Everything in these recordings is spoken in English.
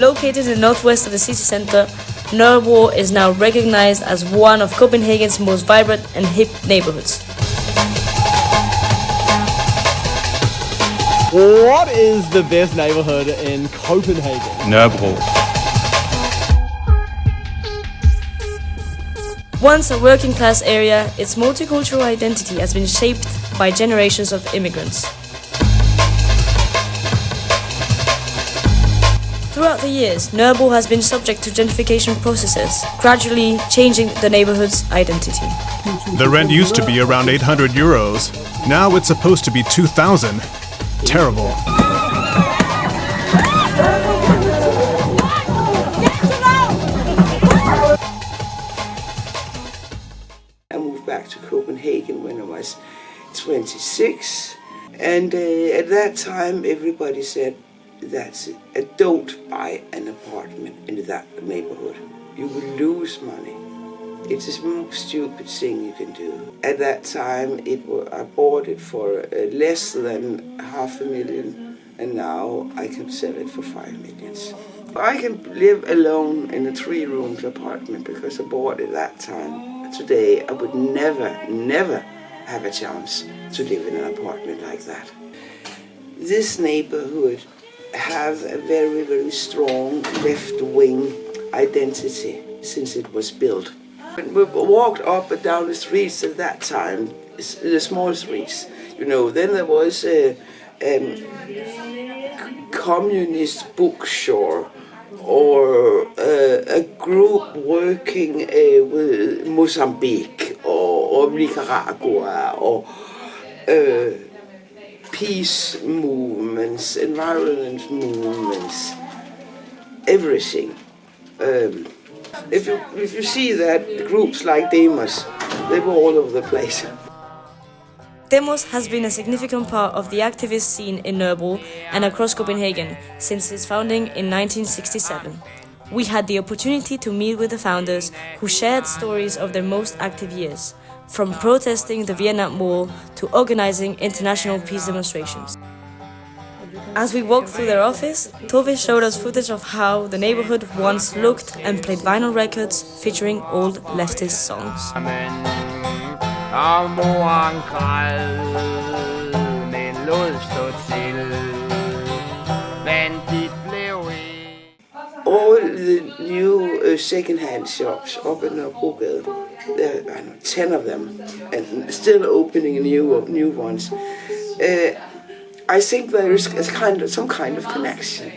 Located in the northwest of the city center, Norrebro is now recognized as one of Copenhagen's most vibrant and hip neighborhoods. What is the best neighborhood in Copenhagen? Norrebro. Once a working-class area, its multicultural identity has been shaped by generations of immigrants. Throughout the years, Norrebro has been subject to gentrification processes, gradually changing the neighborhood's identity. The rent used to be around 800 euros. Now it's supposed to be 2,000. Terrible. I moved back to Copenhagen when I was 26, and at that time everybody said, that's it. Don't buy an apartment in that neighborhood. You will lose money. It's the most stupid thing you can do. At that time, I bought it for less than $500,000, and now I can sell it for 5 million. I can live alone in a 3-room apartment because I bought it that time. Today, I would never have a chance to live in an apartment like that. This neighborhood have a very strong left-wing identity since it was built. When we walked up and down the streets at that time, the small streets, then there was a communist bookstore or a group working with Mozambique or Nicaragua or peace movements, environment movements, everything. If you see that groups like Demos, they were all over the place. Demos has been a significant part of the activist scene in Norrebro and across Copenhagen since its founding in 1967. We had the opportunity to meet with the founders who shared stories of their most active years, from protesting the Vietnam Wall to organizing international peace demonstrations. As we walked through their office, Tove showed us footage of how the neighborhood once looked and played vinyl records featuring old leftist songs. All the new second-hand shops up in Norrebro, there are 10 of them, and still opening new ones. I think there is some kind of connection.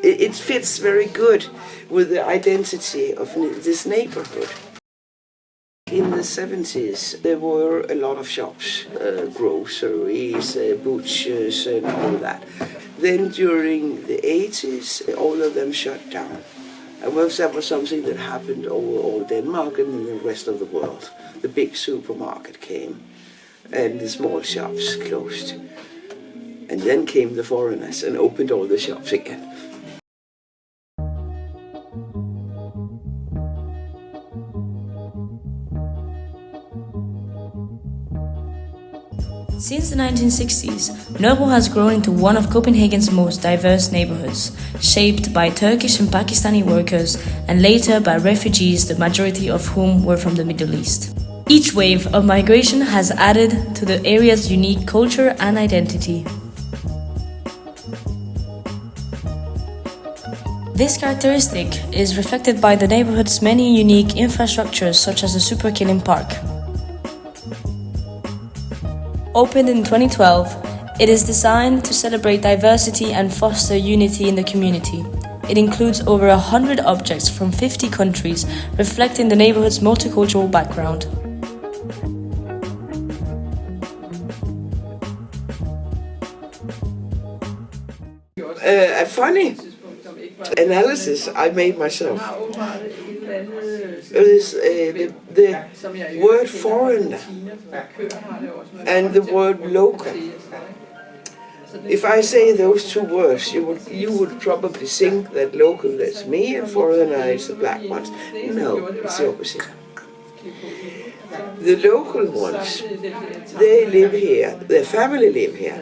It fits very good with the identity of this neighborhood. In the 70s, there were a lot of shops, groceries, butchers, and all that. Then during the 80s, all of them shut down. And that was something that happened over all Denmark and in the rest of the world. The big supermarket came, and the small shops closed. And then came the foreigners and opened all the shops again. Since the 1960s, Norrebro has grown into one of Copenhagen's most diverse neighborhoods, shaped by Turkish and Pakistani workers and later by refugees, the majority of whom were from the Middle East. Each wave of migration has added to the area's unique culture and identity. This characteristic is reflected by the neighborhood's many unique infrastructures such as the Super Killing Park. Opened in 2012, it is designed to celebrate diversity and foster unity in the community. It includes over 100 objects from 50 countries, reflecting the neighborhood's multicultural background. A funny analysis I made myself is the word foreigner and the word local. If I say those two words, you would probably think that local is me and foreigner is the black ones. No, it's the opposite. The local ones, they live here, their family live here,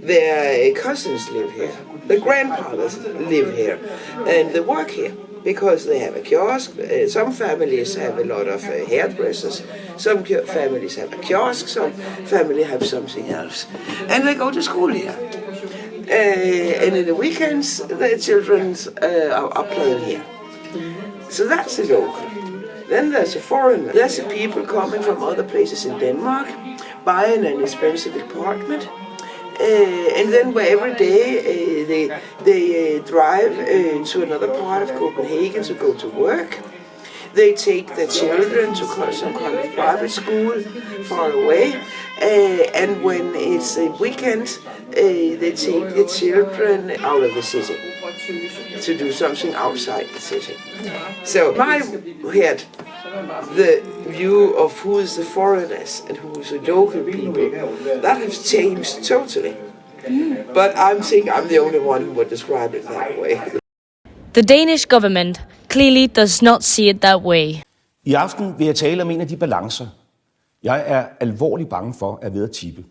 their cousins live here, their grandfathers live here, and they work here because they have a kiosk. Some families have a lot of hairdressers, some families have a kiosk, some families have something else. And they go to school here. And in the weekends, the children are playing here. So that's the local. Then there's a foreigner. There's the people coming from other places in Denmark, buying an expensive apartment. And then every day they drive to another part of Copenhagen to go to work. They take their children to some kind of private school far away. And when it's a weekend, they take the children out of the city to do something outside the city. So my head, the view of who is the foreigners and who is the local people, that has changed totally. But I think I'm the only one who would describe it that way. The Danish government clearly does not see it that way. I aften vil jeg tale om en af de balancer, jeg er alvorligt bange for er ved at tippe.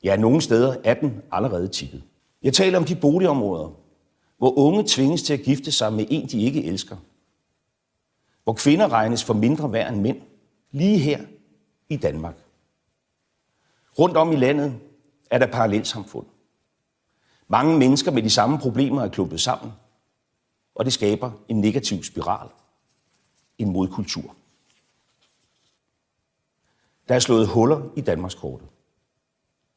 Ja, nogle steder er den allerede tippet. Jeg taler om de boligområder, hvor unge tvinges til at gifte sig med en, de ikke elsker. Hvor kvinder regnes for mindre værd end mænd, lige her i Danmark. Rundt om i landet er der parallelsamfund. Mange mennesker med de samme problemer er klumpet sammen, og det skaber en negativ spiral, en modkultur. Der er slået huller i Danmarkskortet.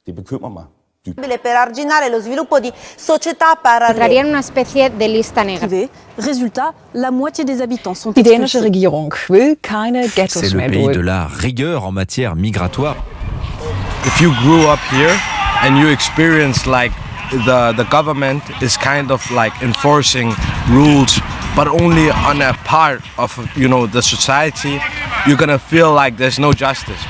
Det bekymrer mig dybt. Per arginare lo sviluppo di società parallele. Traerían una especie de lista negra. Résultat, la moitié des habitants sont Die dänische Regierung will keine Ghettos C'est le mehr pays dulden. de la rigueur en matière migratoire. If you grew up here and you experience like the government is kind of like enforcing rules, but only on a part of, you know, the society, you're gonna feel like there's no justice.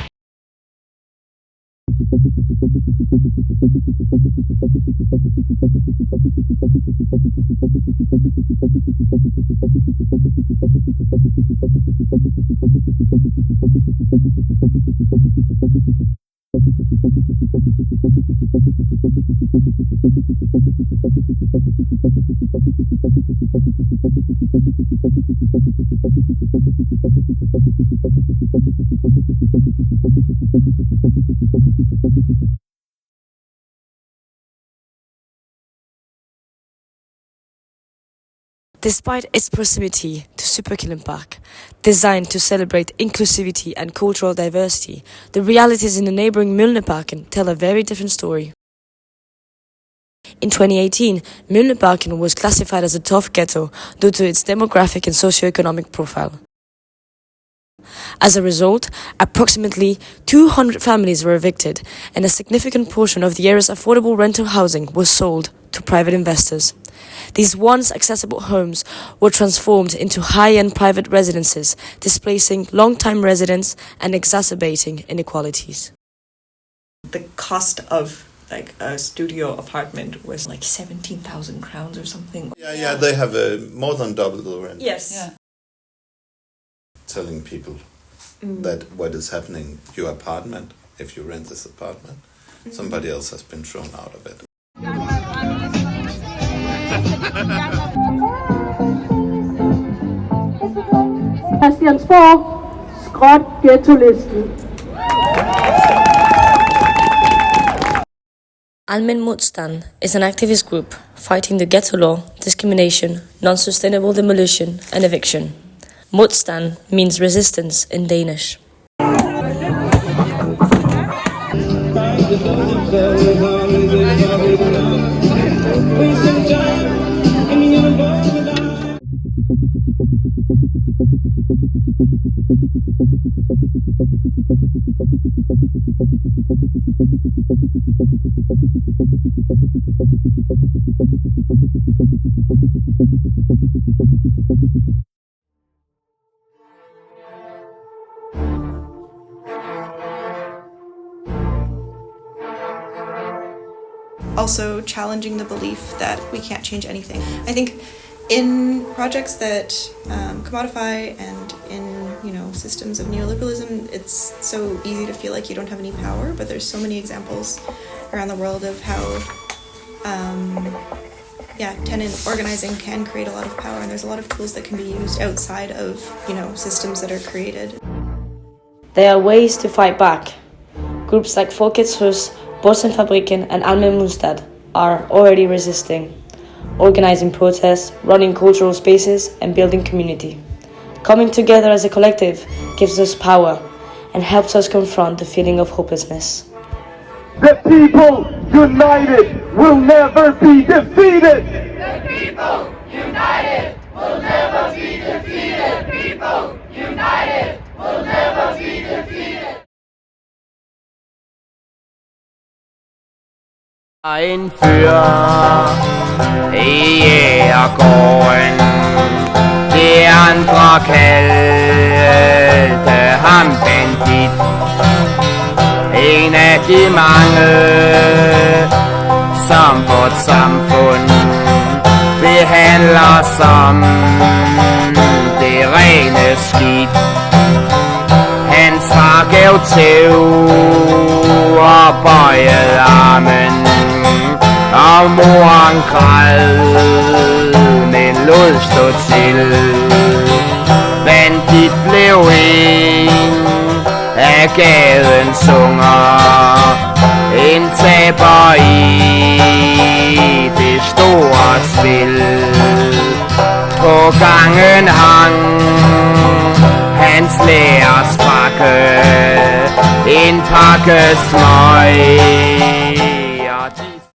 Despite its proximity to Superkillenpark, designed to celebrate inclusivity and cultural diversity, the realities in the neighboring Mjølnerparken tell a very different story. In 2018, Mjølnerparken was classified as a tough ghetto due to its demographic and socio-economic profile. As a result, approximately 200 families were evicted, and a significant portion of the area's affordable rental housing was sold to private investors. These once accessible homes were transformed into high-end private residences, displacing long-time residents and exacerbating inequalities. The cost of like a studio apartment was like 17,000 crowns or something. Yeah, they have more than double the rent. Yes. Yeah. Telling people that what is happening, your apartment, if you rent this apartment, somebody else has been thrown out of it. Christiansborg, skråt ghetto-listen. Almen Modstand is an activist group fighting the ghetto law, discrimination, non-sustainable demolition and eviction. Modstand means resistance in Danish. Also challenging the belief that we can't change anything. I think in projects that commodify and in systems of neoliberalism, it's so easy to feel like you don't have any power, but there's so many examples around the world of how tenant organizing can create a lot of power, and there's a lot of tools that can be used outside of, systems that are created. There are ways to fight back. Groups like Folkets Hus, Bossenfabriken and Almemundstad are already resisting, organizing protests, running cultural spaces and building community. Coming together as a collective gives us power and helps us confront the feeling of hopelessness. The people united will never be defeated! The people united will never be defeated! People united will never be defeated! En fyr i jægergården, de andre kaldte ham bandit. En af de mange, som vort samfund behandler som det rene skidt. Han gav tæv og bøjede armen, og moren græd, men lod stå til. Bandit blev en af gadens unger, en taber i det store spil. På gangen hang hans lærers pakke, en pakke smøg